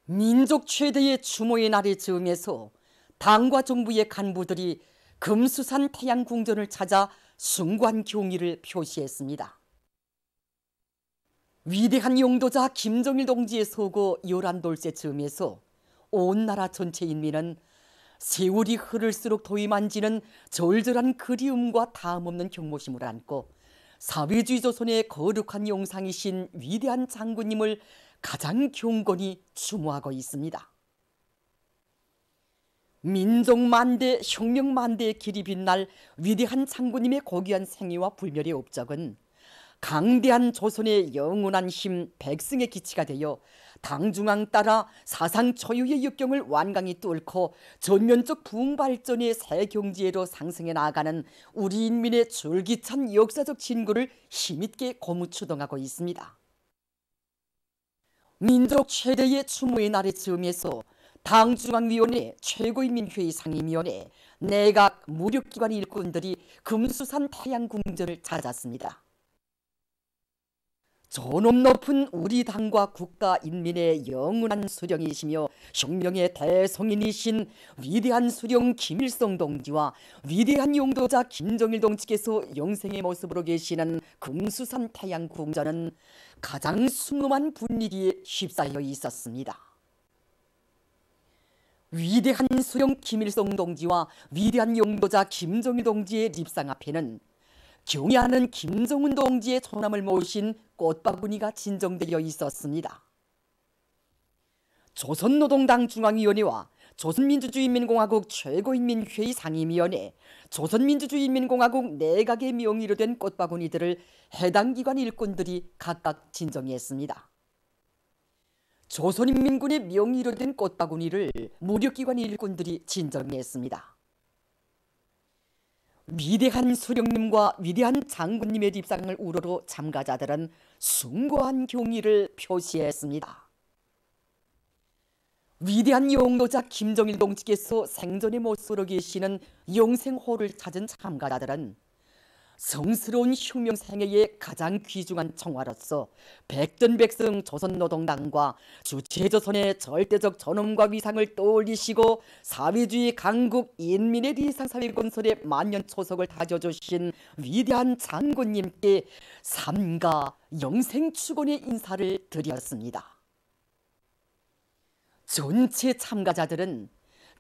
민족 최대의 추모의 날을 즈음해서 당과 정부의 간부들이 금수산 태양궁전을 찾아 숭고한 경의를 표시했습니다. 위대한 용도자 김정일 동지의 서거 11돌째 즈음에서 온 나라 전체 인민은 세월이 흐를수록 도의만지는 절절한 그리움과 다음없는 경모심을 안고 사회주의 조선의 거룩한 영상이신 위대한 장군님을 가장 경건히 추모하고 있습니다. 민족 만대, 혁명 만대의 길이 빛날 위대한 장군님의 고귀한 생애와 불멸의 업적은 강대한 조선의 영원한 힘 백승의 기치가 되어 당중앙 따라 사상 초유의 역경을 완강히 뚫고 전면적 부흥 발전의 새 경지로 상승해 나아가는 우리 인민의 줄기찬 역사적 진구를 힘있게 고무추동하고 있습니다. 민족 최대의 추모의 날의 즈음에서 당중앙위원회, 최고인민회의 상임위원회, 내각 무력기관 일꾼들이 금수산 태양궁전을 찾았습니다. 존엄 높은 우리 당과 국가 인민의 영원한 수령이시며 혁명의 대성인이신 위대한 수령 김일성 동지와 위대한 용도자 김정일 동지께서 영생의 모습으로 계시는 금수산 태양궁전은 가장 숭엄한 분위기에 휩싸여 있었습니다. 위대한 수령 김일성 동지와 위대한 용도자 김정일 동지의 립상 앞에는 경애하는 김정은 동지의 초남을 모신 꽃바구니가 진정되어 있었습니다. 조선노동당 중앙위원회와 조선민주주의인민공화국 최고인민회의 상임위원회, 조선민주주의인민공화국 내각의 명의로 된 꽃바구니들을 해당 기관 일꾼들이 각각 진정했습니다. 조선인민군의 명의로 된 꽃바구니를 무력기관 일꾼들이 진정했습니다. 위대한 수령님과 위대한 장군님의 립상을 우러러 참가자들은 숭고한 경의를 표시했습니다. 위대한 용도자 김정일 동지께서 생전의 모습으로 계시는 영생호를 찾은 참가자들은 성스러운 혁명 생애의 가장 귀중한 청화로서 백전백승 조선노동당과 주체조선의 절대적 존엄과 위상을 떠올리시고 사회주의 강국 인민의 리상사회 건설의 만년초석을 다져주신 위대한 장군님께 삼가 영생축원의 인사를 드렸습니다. 전체 참가자들은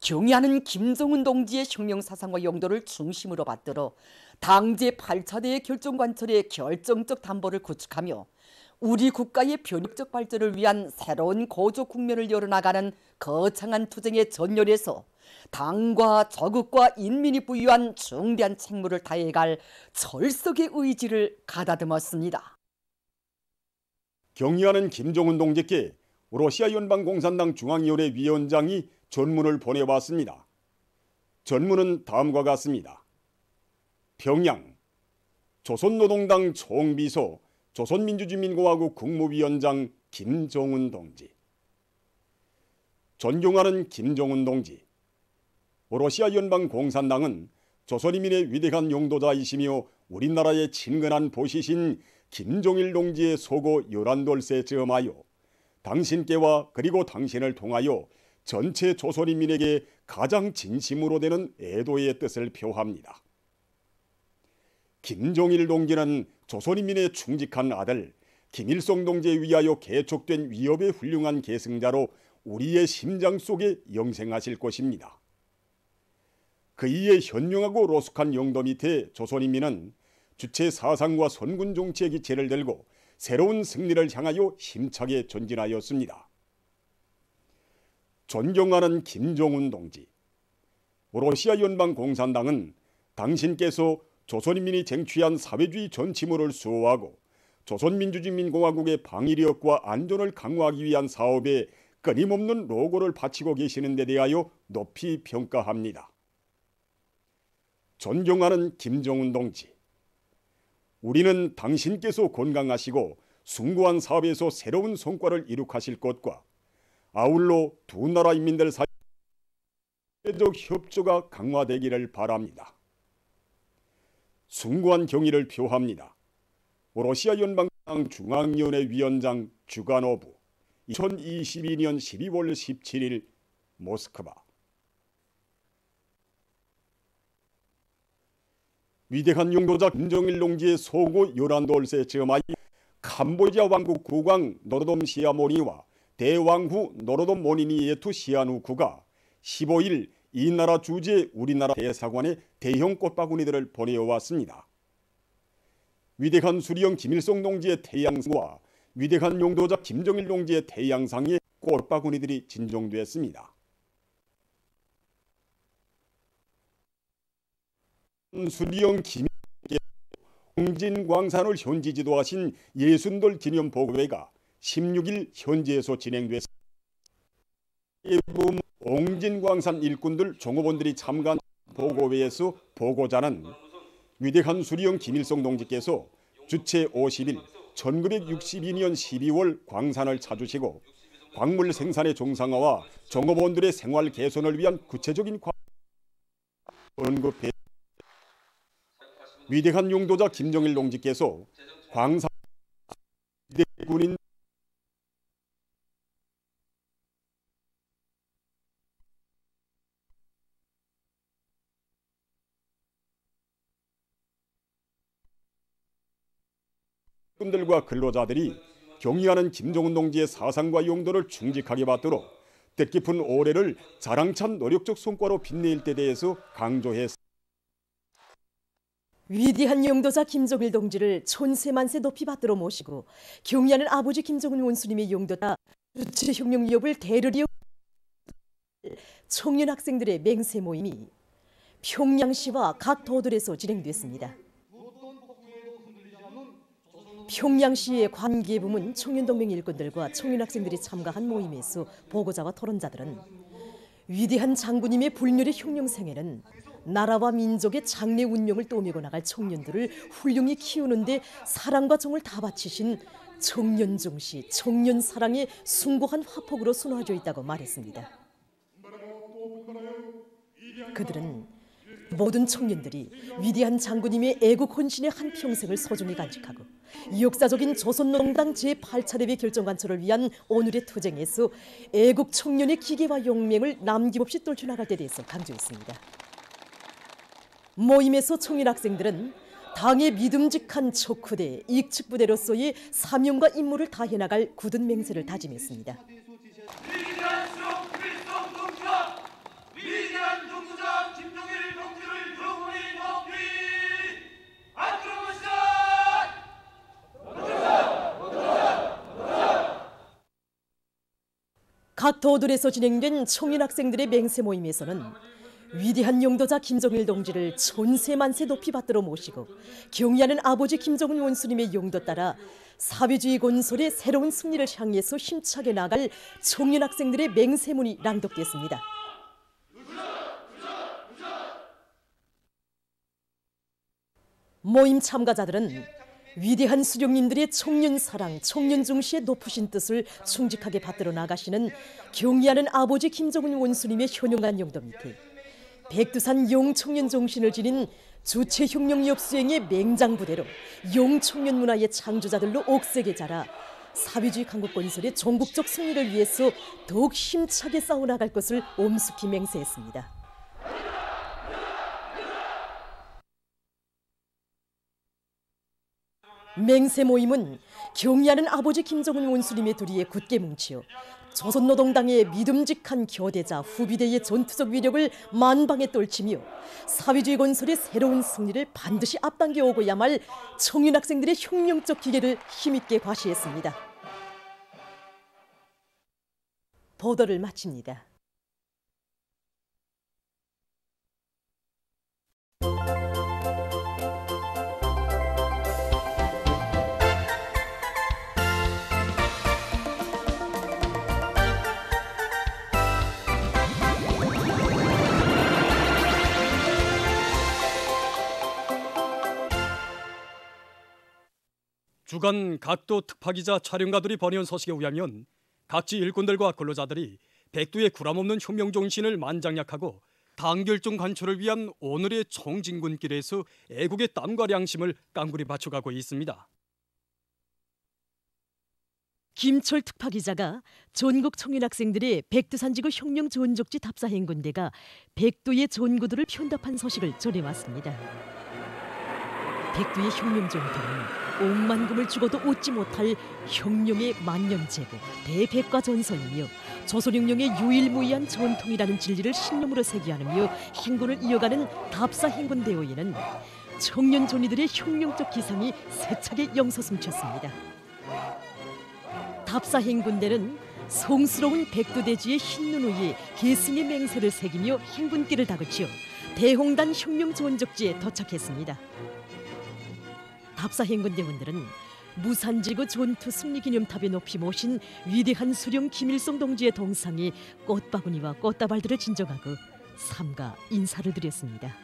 경애하는 김정은 동지의 혁명사상과 용도를 중심으로 받들어 당제 8차대의 결정관철의 결정적 담보를 구축하며 우리 국가의 변혁적 발전을 위한 새로운 고조 국면을 열어나가는 거창한 투쟁의 전열에서 당과 조국과 인민이 부여한 중대한 책무를 다해갈 철석의 의지를 가다듬었습니다. 경의하는 김정은 동지께 러시아 연방공산당 중앙위원회 위원장이 전문을 보내왔습니다. 전문은 다음과 같습니다. 평양 조선노동당 총비서 조선민주주의인민공화국 국무위원장 김정은 동지. 존경하는 김정은 동지. 러시아 연방공산당은 조선인민의 위대한 용도자이시며 우리나라의 친근한 보시신 김정일 동지의 서거 11돌째 즈음하여 당신께와 그리고 당신을 통하여 전체 조선인민에게 가장 진심으로 되는 애도의 뜻을 표합니다. 김정일 동지는 조선인민의 충직한 아들 김일성 동지에 위하여 개척된 위협의 훌륭한 계승자로 우리의 심장 속에 영생하실 것입니다. 그이의 현명하고 로숙한 용도 밑에 조선인민은 주체 사상과 선군 정치의 기체를 들고 새로운 승리를 향하여 힘차게 전진하였습니다. 존경하는 김정은 동지. 러시아 연방공산당은 당신께서 조선인민이 쟁취한 사회주의 전치물을 수호하고 조선민주주의인민공화국의 방위력과 안전을 강화하기 위한 사업에 끊임없는 노고를 바치고 계시는 데 대하여 높이 평가합니다. 존경하는 김정은 동지. 우리는 당신께서 건강하시고 숭고한 사업에서 새로운 성과를 이룩하실 것과 아울러 두 나라 인민들 사이 사회적 협조가 강화되기를 바랍니다. 숭고한 경의를 표합니다. 러시아 연방당 중앙위원회 위원장 주가노브, 2022년 12월 17일 모스크바. 위대한 용도자 김정일 동지의 소고 11돌세 즈음하이 캄보디아 왕국 국왕 노로돔 시아모니와 대왕후 노로돔 모니니 예투 시아누쿠가 15일 이 나라 주재 우리나라 대사관에 대형 꽃바구니들을 보내왔습니다. 위대한 수리영 김일성 동지의 태양상과 위대한 용도자 김정일 동지의 태양상에 꽃바구니들이 진정됐습니다. 수리영 김일성께 홍진광산을 현지 지도하신 예순돌 기념 보고회가 16일 현지에서 진행됐습니다. 홍진광산 일꾼들 종업원들이 참가한 보고회에서 보고자는 위대한 수리영 김일성 동지께서 주체 50일 1962년 12월 광산을 찾으시고 광물 생산의 정상화와 종업원들의 생활 개선을 위한 구체적인 언급해 위대한 용도자 김정일 동지께서 광산 군인 분들과 근로자들이 경의하는 김정은 동지의 사상과 용도를 충직하게 받도록 뜻깊은 올해를 자랑찬 노력적 성과로 빛낼 때 대해서 강조했습니다. 위대한 용도자 김정일 동지를 촌세만세 높이 받들어 모시고 경의하는 아버지 김정은 원수님의 용도다 주체혁명 위협을 대르리어 청년 학생들의 맹세 모임이 평양시와 각 도들에서 진행됐습니다. 평양시의 관계부문 청년동맹 일꾼들과 청년학생들이 참가한 모임에서 보고자와 토론자들은 위대한 장군님의 불멸의 혁명생애는 나라와 민족의 장래 운명을 떠밀고 나갈 청년들을 훌륭히 키우는 데 사랑과 정을 다 바치신 청년중시, 청년사랑의 숭고한 화폭으로 순화되어 있다고 말했습니다. 그들은 모든 청년들이 위대한 장군님의 애국 헌신의 한평생을 소중히 간직하고 역사적인 조선노동당 제8차례의 결정관철을 위한 오늘의 투쟁에서 애국 청년의 기계와 용맹을 남김없이 떨쳐나갈 때 대해서 강조했습니다. 모임에서 청년 학생들은 당의 믿음직한 척후대, 익측부대로서의 사명과 임무를 다해나갈 굳은 맹세를 다짐했습니다. 위대한 용도자 김정일 동지를 영원히 높이 앞으로 각 도들에서 진행된 청년 학생들의 맹세 모임에서는 위대한 용도자 김정일 동지를 촌세만세 높이 받들어 모시고 경의하는 아버지 김정은 원수님의 용도 따라 사회주의 건설의 새로운 승리를 향해서 힘차게 나갈 청년 학생들의 맹세문이 낭독됐습니다. 모임 참가자들은 위대한 수령님들의 청년 사랑, 청년 중시의 높으신 뜻을 충직하게 받들어 나가시는 경의하는 아버지 김정은 원수님의 현용한 용도 밑에 백두산 용청년 정신을 지닌 주체혁명 역수행의 맹장부대로 용청년 문화의 창조자들로 옥색에 자라 사회주의 강국 건설의 전국적 승리를 위해서 더욱 힘차게 싸워나갈 것을 엄숙히 맹세했습니다. 맹세 모임은 경의하는 아버지 김정은 원수님의 도리에 굳게 뭉치어 조선노동당의 믿음직한 교대자 후비대의 전투적 위력을 만방에 떨치며 사회주의 건설의 새로운 승리를 반드시 앞당겨 오고야 말 청년 학생들의 혁명적 기계를 힘있게 과시했습니다. 보도를 마칩니다. 주간 각도 특파기자 촬영가들이 보내온 소식에 의하면 각지 일꾼들과 근로자들이 백두의 구람없는 혁명 정신을 만장약하고 당결정 관철을 위한 오늘의 총진군길에서 애국의 땀과 양심을 깡그리 바쳐가고 있습니다. 김철 특파기자가 전국 청년 학생들의 백두산지구 혁명 전적지 답사행군대가 백두의 전구들을 편답한 소식을 전해왔습니다. 백두의 혁명 전통은 억만금을 주고도 얻지 못할 혁명의 만년제국 대백과 전선이며 조선혁명의 유일무이한 전통이라는 진리를 신념으로 새겨하며 행군을 이어가는 답사행군대회에는 청년 존이들의 혁명적 기상이 세차게 영서숨쳤습니다. 답사행군대는 성스러운 백두대지의 흰눈 위에 계승의 맹세를 새기며 행군길을 다그쳐 대홍단 혁명 전적지에 도착했습니다. 답사행군대원들은 무산지구 전투 승리기념탑에 높이 모신 위대한 수령 김일성 동지의 동상에 꽃바구니와 꽃다발들을 진정하고 삼가 인사를 드렸습니다.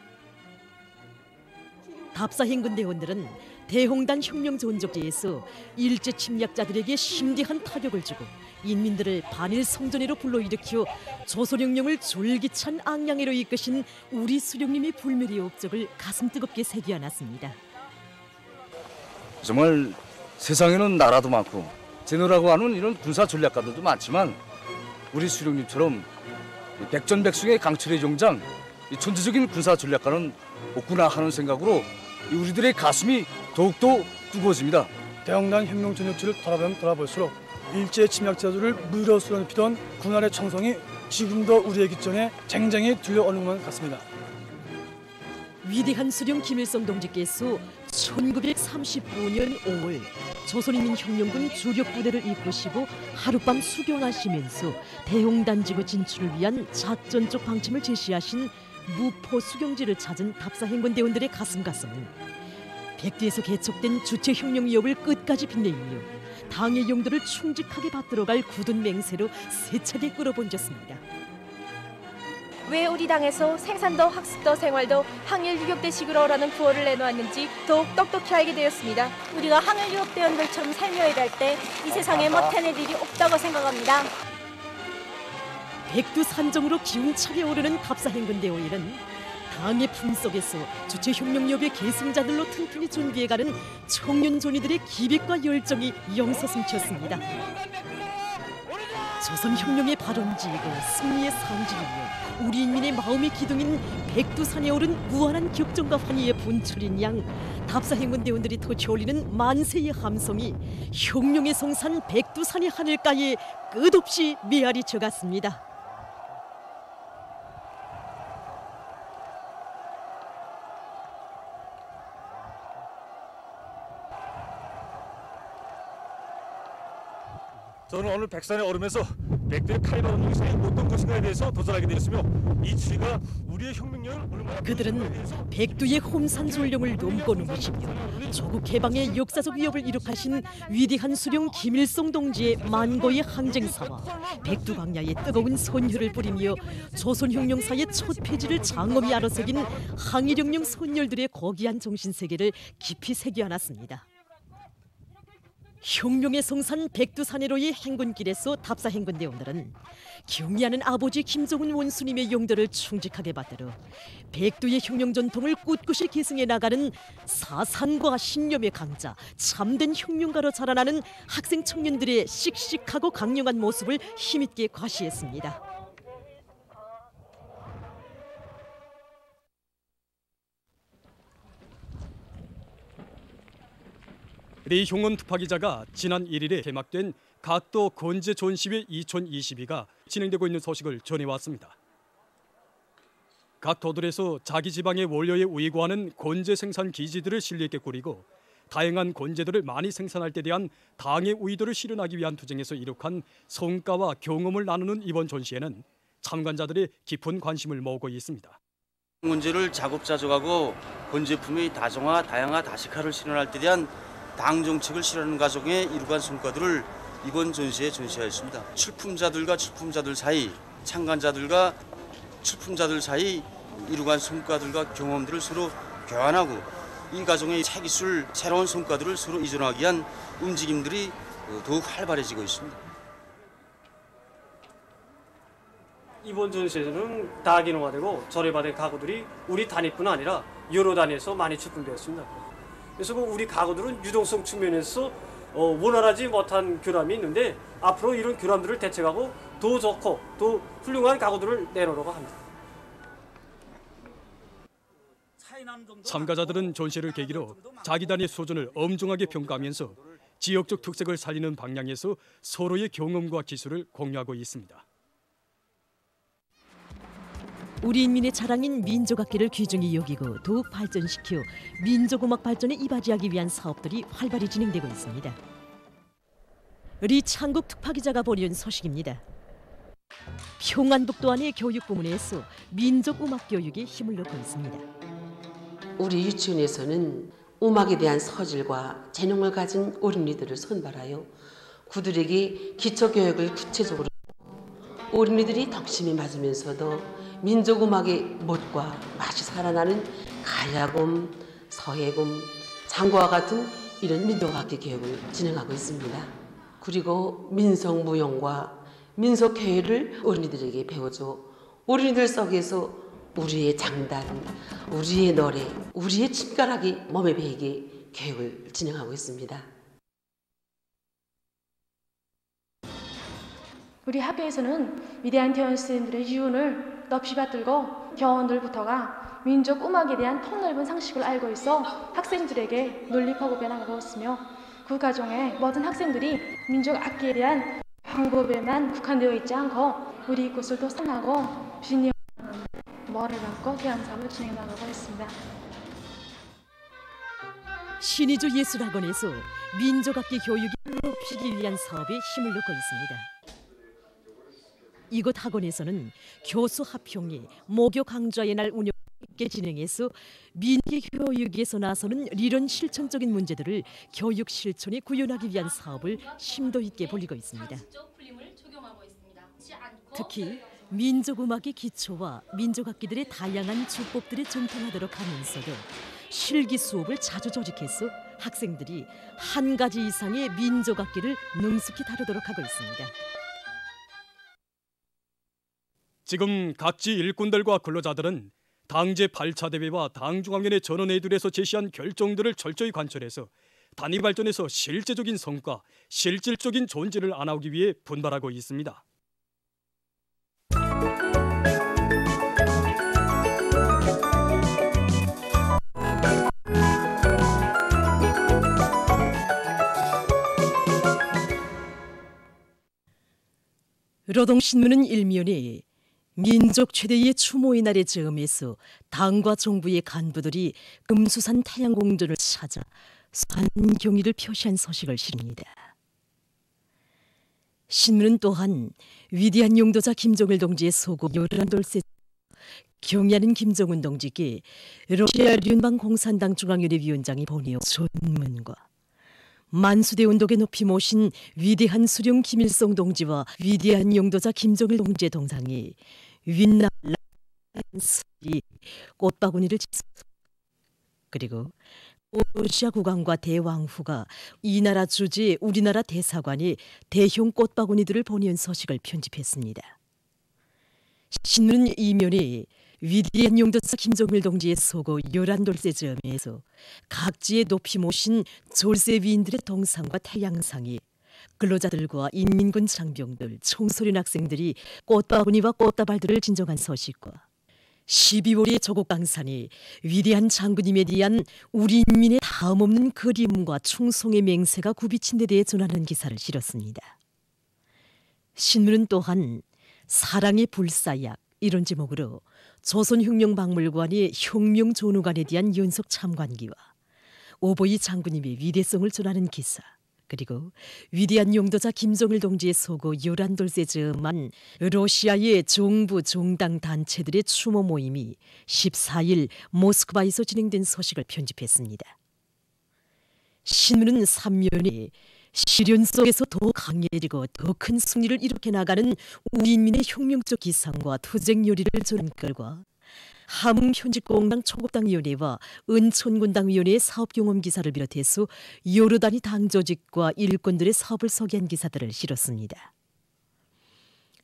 답사행군대원들은 대홍단 혁명 전적지에서 일제 침략자들에게 심대한 타격을 주고 인민들을 반일 성전회로 불러일으켜 조선혁명을 졸기찬 앙양회로 이끄신 우리 수령님의 불멸의 업적을 가슴 뜨겁게 새겨안았습니다. 정말 세상에는 나라도 많고 제노라고 하는 이런 군사 전략가들도 많지만 우리 수령님처럼 백전백승의 강철의 용장, 천재적인 군사 전략가는 없구나 하는 생각으로 우리들의 가슴이 더욱더 뜨거워집니다. 대홍단 혁명 전역지를 돌아보면 돌아볼수록 일제 침략자들을 무리로 쓰러뜨리던 군활의 청성이 지금도 우리의 귓전에 쟁쟁이 들려오는 것 같습니다. 위대한 수령 김일성 동지께서 1935년 5월 조선인민혁명군 주력 부대를 이끄시고 하룻밤 수경하시면서 대홍단지구 진출을 위한 작전적 방침을 제시하신 무포 수경지를 찾은 답사행군대원들의 가슴은 백두에서 개척된 주체혁명 위협을 끝까지 빛내며 당의 용도를 충직하게 받들어갈 굳은 맹세로 세차게 끌어번졌습니다. 왜 우리 당에서 생산도 학습도 생활도 항일 유격대식으로라는 구호를 내놓았는지 더욱 똑똑히 알게 되었습니다. 우리가 항일 유격대원들처럼 살며야 할 때 이 세상에 못해낼 일이 없다고 생각합니다. 백두 산정으로 기운차게 오르는 답사행군대회는 당의 품속에서 주체혁명협의 계승자들로 튼튼히 존귀해가는 청년 존이들의 기백과 열정이 영서숨쳤습니다. 조선혁명의 발원지이고 승리의 상징이며 우리 인민의 마음의 기둥인 백두산에 오른 무한한 격정과 환희의 분출인 양 답사행군대원들이 터치올리는 만세의 함성이 혁명의 성산 백두산의 하늘가에 끝없이 메아리쳐 갔습니다. 저는 오늘 백산에 오르면서 백두의 칼바람 용사이 어떤 것인가에 대해서 도전하게 되었으며 이 추위가 우리의 혁명력을 얼마나 그들은 백두의 홈산졸령을 넘고 넘으시며 조국 해방의 역사적 위협을 이룩하신 위대한 수령 김일성 동지의 만고의 항쟁사와 백두 광야의 뜨거운 선혈을 뿌리며 조선혁명사의 첫 페이지를 장엄히 아로새긴 항일혁명 선열들의 고귀한 정신세계를 깊이 새겨안았습니다. 혁명의 성산 백두산해로의 행군길에서 답사행군대원들은 경의하는 아버지 김정은 원수님의 용도를 충직하게 받들어 백두의 혁명 전통을 꿋꿋이 계승해 나가는 사상과 신념의 강자, 참된 혁명가로 자라나는 학생 청년들의 씩씩하고 강력한 모습을 힘있게 과시했습니다. 리형원 특파기자가 지난 1일에 개막된 각도 건재 전시회 2022가 진행되고 있는 소식을 전해왔습니다. 각 도들에서 자기 지방의 원료에 우이고하는 건재 생산 기지들을 실력 있게 꾸리고 다양한 건재들을 많이 생산할 때 대한 당의 의도를 실현하기 위한 투쟁에서 이룩한 성과와 경험을 나누는 이번 전시회는 참관자들의 깊은 관심을 모으고 있습니다. 건재를 자급자족하고 건재품의 다정화, 다양화, 다식화를 실현할 때 대한 당 정책을 실현하는 과정에 이루어간 성과들을 이번 전시에 전시하였습니다. 출품자들과 출품자들 사이, 참관자들과 출품자들 사이 이루어간 성과들과 경험들을 서로 교환하고 이 과정의 새 기술, 새로운 성과들을 서로 이전하기 위한 움직임들이 더욱 활발해지고 있습니다. 이번 전시에서는 다기능화되고 조립화된 가구들이 우리 단위뿐 아니라 여러 단위에서 많이 출품되었습니다. 그래서 우리 가구들은 유동성 측면에서 원활하지 못한 교람이 있는데 앞으로 이런 교람들을 대책하고 더 좋고 더 훌륭한 가구들을 내놓으려고 합니다. 참가자들은 전시를 계기로 자기 단의 수준을 엄중하게 평가하면서 지역적 특색을 살리는 방향에서 서로의 경험과 기술을 공유하고 있습니다. 우리 인민의 자랑인 민족악기를 귀중히 여기고 더욱 발전시켜 민족음악 발전에 이바지하기 위한 사업들이 활발히 진행되고 있습니다. 리창국 특파기자가 보내온 소식입니다. 평안북도 안의 교육부문에서 민족음악 교육에 힘을 넣고 있습니다. 우리 유치원에서는 음악에 대한 서질과 재능을 가진 어린이들을 선발하여 그들에게 기초교육을 구체적으로 어린이들이 덕심에 맞으면서도 민족음악의 멋과 맛이 살아나는 가야금, 서예금, 장구와 같은 이런 민족악기 교육을 진행하고 있습니다. 그리고 민속무용과 민속회를 어린이들에게 배워줘 어린이들 속에서 우리의 장단, 우리의 노래, 우리의 침가락이 몸에 배이게 교육을 진행하고 있습니다. 우리 학교에서는 위대한 대원 선생님들의 유언을 높이 받들고 교원들부터가 민족 음악에 대한 폭넓은 상식을 알고 있어 학생들에게 논리파고 배나가고 있으며 그 과정에 모든 학생들이 민족 악기에 대한 방법에만 국한되어 있지 않고 우리 것을 더 상하고 비니 머리를 받고 대항사업을 진행해 나가고 있습니다. 신의주 예술학원에서 민족악기 교육을 높이기 위한 사업에 힘을 넣고 있습니다. 이곳 학원에서는 교수 합평이 목요 강좌의 날 운영 있게 진행해서 민기 교육에서 나서는理論 실천적인 문제들을 교육 실천에 구현하기 위한 사업을 심도 있게 벌이고 있습니다. 특히 민족음악의 기초와 민족악기들의 다양한 주법들에 정통하도록 하면서도 실기 수업을 자주 조직해서 학생들이 한 가지 이상의 민족악기를 능숙히 다루도록 하고 있습니다. 지금 각지 일꾼들과 근로자들은 당 제8차 대회와 당중앙위원회 전원회의들에서 제시한 결정들을 철저히 관철해서 단위 발전에서 실제적인 성과, 실질적인 존재를 안아오기 위해 분발하고 있습니다. 노동신문은 일면에 민족 최대의 추모의 날의 즈음에서 당과 정부의 간부들이 금수산 태양공전을 찾아 산경의를 표시한 소식을 실립니다. 신문은 또한 위대한 용도자 김정일 동지의 소고 요란돌세 경의하는 김정은 동지께 러시아 륜방공산당 중앙위원회 위원장이 보내온 전문과 만수대 운동에 높이 모신 위대한 수령 김일성 동지와 위대한 용도자 김정일 동지의 동상이 윈나 꽃바구니를 짓습니다. 그리고 러시아 국왕과 대왕후가 이 나라 주재 우리나라 대사관에 대형 꽃바구니들을 보내온 소식을 편집했습니다. 신문은 이면에 위대한 용도사 김정일 동지의 소고 요란돌세 즈음에서 각지에 높이 모신 졸세 위인들의 동상과 태양상이 근로자들과 인민군 장병들, 청소년 학생들이 꽃바구니와 꽃다발들을 진정한 소식과 12월의 조국 강산이 위대한 장군님에 대한 우리 인민의 다음없는 그리움과 충성의 맹세가 굽이친 데 대해 전하는 기사를 실었습니다. 신문은 또한 사랑의 불사약 이런 제목으로 조선혁명박물관의 혁명전후관에 대한 연속 참관기와 오보이 장군님의 위대성을 전하는 기사, 그리고 위대한 용도자 김정일 동지의 소고 요란돌세 즈음한 러시아의 정부 정당 단체들의 추모 모임이 14일 모스크바에서 진행된 소식을 편집했습니다. 신문은 3면에 시련 속에서 더 강해지고 더 큰 승리를 일으켜 나가는 우리 인민의 혁명적 기상과 투쟁 요리를 전한 결과 함흥편집공당 초급당위원회와 은천군당위원회의 사업경험 기사를 비롯해서 여러 단위 당조직과 일꾼들의 사업을 소개한 기사들을 실었습니다.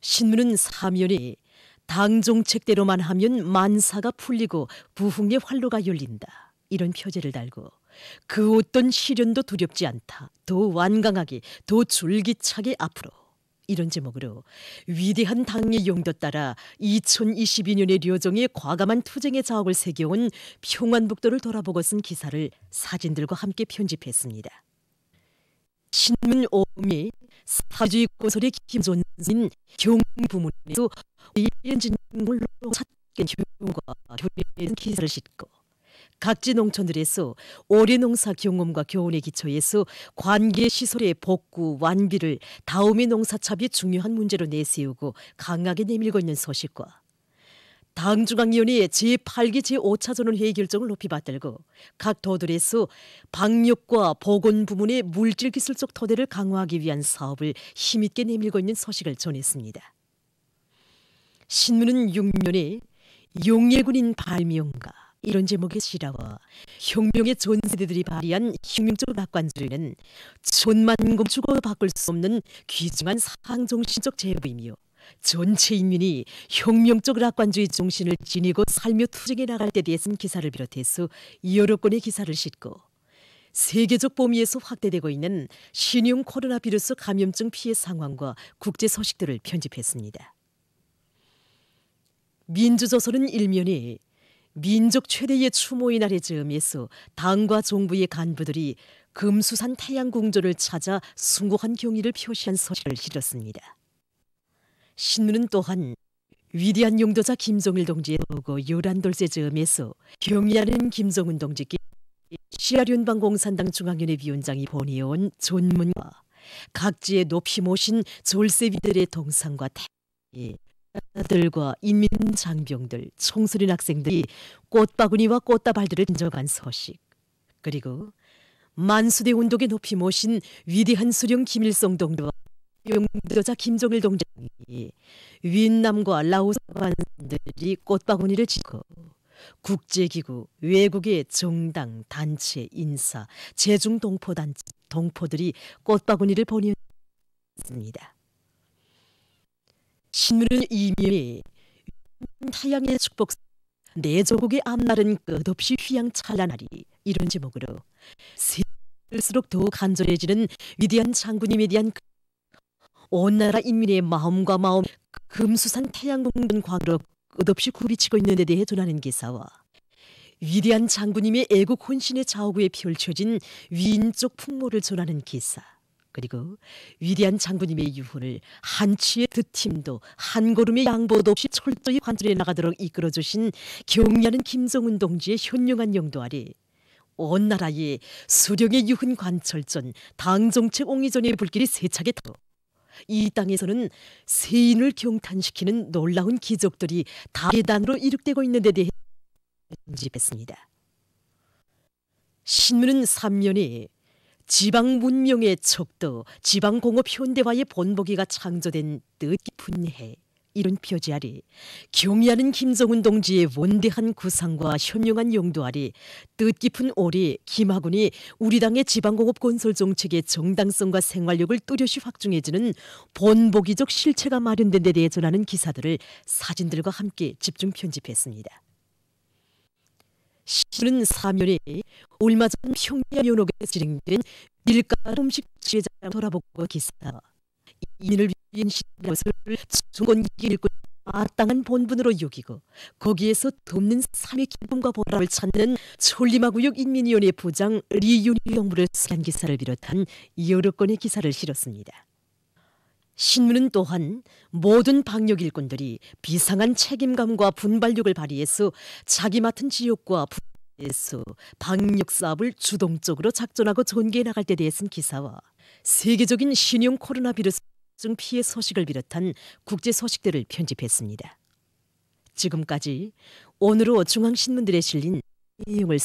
신문은 3면에 당 정책대로만 하면 만사가 풀리고 부흥의 활로가 열린다 이런 표제를 달고 그 어떤 시련도 두렵지 않다. 더 완강하게, 더 줄기차게 앞으로. 이런 제목으로 위대한 당의 용도 따라 2022년의 료정의 과감한 투쟁의 자옥을 새겨온 평안북도를 돌아보고 쓴 기사를 사진들과 함께 편집했습니다. 신문 5미 사주의 고설의 김존인 경부문에서 이연진물로 찾긴 교육과 교련의 기사를 싣고 각지 농촌들에서 올해 농사 경험과 교훈의 기초에서 관계시설의 복구, 완비를 다음의 농사차비 중요한 문제로 내세우고 강하게 내밀고 있는 소식과 당중앙위원회의 제8기 제5차전원 회의 결정을 높이 받들고 각 도들에서 방역과 보건 부문의 물질기술적 토대를 강화하기 위한 사업을 힘있게 내밀고 있는 소식을 전했습니다. 신문은 6면에 용예군인 발명가 이런 제목의 시라와 혁명의 전세대들이 발휘한 혁명적 낙관주의는 천만금 주고 바꿀 수 없는 귀중한 사항정신적 제부이며 전체 인민이 혁명적 낙관주의 정신을 지니고 살며 투쟁해 나갈 때 대해 쓴 기사를 비롯해서 여러 건의 기사를 싣고 세계적 범위에서 확대되고 있는 신형 코로나 바이러스 감염증 피해 상황과 국제 소식들을 편집했습니다. 민주조선은 일면에 민족 최대의 추모의 날의 즈음에서 당과 정부의 간부들이 금수산 태양궁전을 찾아 숭고한 경의를 표시한 소식을 실었습니다. 신문은 또한 위대한 용도자 김정일 동지의 보고 11돌째 즈음에서 경의하는 김정은 동지께 시아련방공산당 중앙위원회 위원장이 보내온 전문과 각지에 높이 모신 졸세비들의 동상과 들과 인민 장병들, 청소년 학생들이 꽃바구니와 꽃다발들을 던져간 소식, 그리고 만수대 운동에 높이 모신 위대한 수령 김일성 동지와 용도자 김정일 동지이 윈남과 라오스 관들이 꽃바구니를 짓고 국제기구, 외국의 정당, 단체, 인사, 제중동포단체, 동포들이 꽃바구니를 보내었습니다. 신문은 이면에 타양의 축복 내 조국의 앞날은 끝없이 휘황찬란하리 이런 제목으로 세일수록 더욱 간절해지는 위대한 장군님에 대한 온 나라 인민의 마음과 마음 금수산 태양궁전 광으로 끝없이 굽이치고 있는 데 대해 전하는 기사와 위대한 장군님의 애국 혼신의 좌우에 펼쳐진 위인적 풍모를 전하는 기사, 그리고 위대한 장군님의 유훈을 한치의 득팀도 한 걸음의 양보도 없이 철저히 관철해 나가도록 이끌어주신 경의하는 김정은 동지의 현명한 용도 아래 온 나라에 수령의 유훈 관철전, 당정책 옹이전의 불길이 세차게 타고 이 땅에서는 세인을 경탄시키는 놀라운 기적들이 다계단으로 이룩되고 있는 데 대해 편집했습니다. 신문은 3면에 지방 문명의 척도, 지방공업 현대화의 본보기가 창조된 뜻깊은 해 이런 표지 아래 경의하는 김정은 동지의 원대한 구상과 현명한 용도 아래 뜻깊은 올해 김학운이 우리 당의 지방공업 건설 정책의 정당성과 생활력을 뚜렷이 확증해주는 본보기적 실체가 마련된 데 대해 전하는 기사들을 사진들과 함께 집중 편집했습니다. 신문은 3면에 얼마 전 평야 연옥에 진행된 밀가루 음식 취재장 돌아보고 기사 이민을 위한 것을 중건기 일꾼 마땅한 본분으로 여기고 거기에서 돕는 삶의 기쁨과 보람을 찾는 천리마구역 인민위원회 부장 리윤희 영부를 수한 기사를 비롯한 여러 건의 기사를 실었습니다. 신문은 또한 모든 방역 일꾼들이 비상한 책임감과 분발력을 발휘해서 자기 맡은 지역과 부에서 방역 사업을 주동적으로 작전하고 전개해 나갈 때 대해 쓴 기사와 세계적인 신형 코로나 바이러스 피해 소식을 비롯한 국제 소식들을 편집했습니다. 지금까지 오늘로 중앙신문들에 실린 내용을